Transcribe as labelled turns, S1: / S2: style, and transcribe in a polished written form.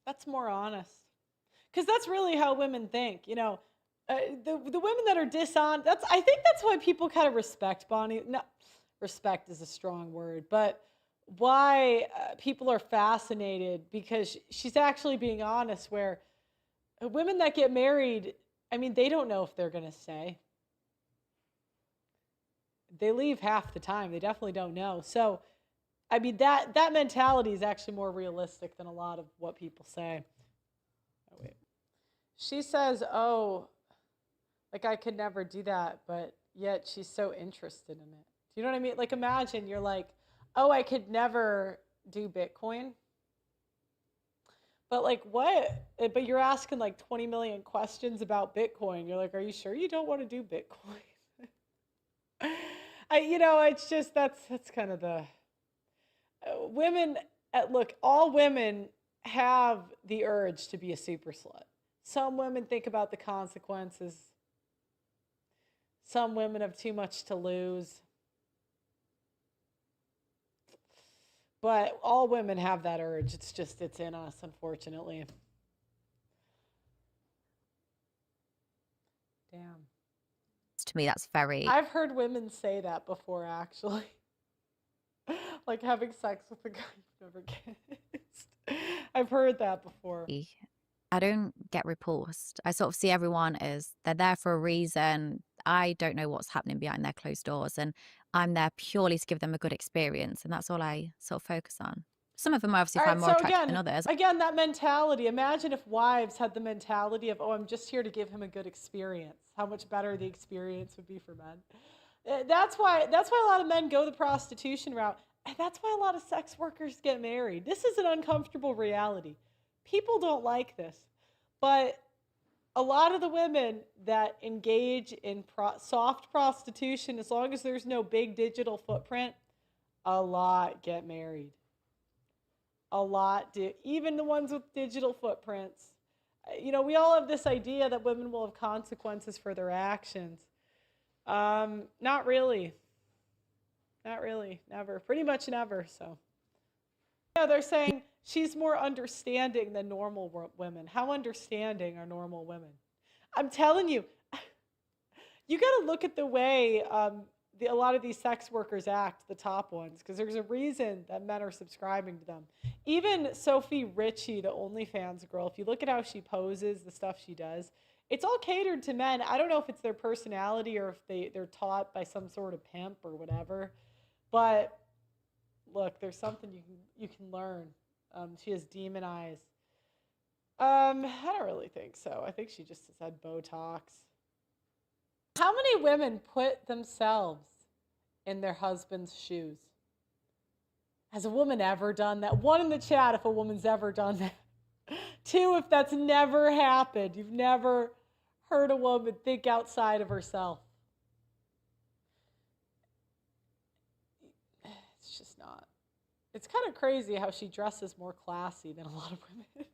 S1: That's more honest. Because that's really how women think. The women that are dishonest. I think that's why people kind of respect Bonnie. No, respect is a strong word, but why people are fascinated because she's actually being honest. Where women that get married, I mean, they don't know if they're gonna stay. They leave half the time. They definitely don't know. So, I mean, that mentality is actually more realistic than a lot of what people say. Oh wait. She says, "Oh, like I could never do that," but yet she's so interested in it. Do you know what I mean? Like imagine you're like, "Oh, I could never do Bitcoin." But like what? But you're asking like 20 million questions about Bitcoin. You're like, "Are you sure you don't want to do Bitcoin?" It's just that's kind of the women look, all women have the urge to be a super slut. Some women think about the consequences. Some women have too much to lose. But all women have that urge. It's in us, unfortunately. Damn.
S2: To me, that's very.
S1: I've heard women say that before, actually. Like having sex with a guy you've never kissed. I've heard that before.
S2: I don't get repulsed. I sort of see everyone as they're there for a reason. I don't know what's happening behind their closed doors, and I'm there purely to give them a good experience, and that's all I sort of focus on. Some of them I obviously
S1: All
S2: find
S1: right,
S2: more
S1: so
S2: attractive than others.
S1: again, that mentality. Imagine if wives had the mentality of, "Oh, I'm just here to give him a good experience." How much better the experience would be for men. That's why a lot of men go the prostitution route. And that's why a lot of sex workers get married. This is an uncomfortable reality. People don't like this. But a lot of the women that engage in soft prostitution, as long as there's no big digital footprint, a lot get married. A lot do. Even the ones with digital footprints. We all have this idea that women will have consequences for their actions. Not really. Not really. Never. Pretty much never. So, they're saying she's more understanding than normal women. How understanding are normal women? I'm telling you, you got to look at the way a lot of these sex workers act, the top ones, because there's a reason that men are subscribing to them. Even Sophie Richie, the OnlyFans girl, if you look at how she poses, the stuff she does, it's all catered to men. I don't know if it's their personality or if they're taught by some sort of pimp or whatever. But look, there's something you can learn. She has demon eyes. I don't really think so. I think she just has had Botox. How many women put themselves in their husband's shoes? Has a woman ever done that? One in the chat if a woman's ever done that. Two, if that's never happened. You've never heard a woman think outside of herself. It's just not. It's kind of crazy how she dresses more classy than a lot of women.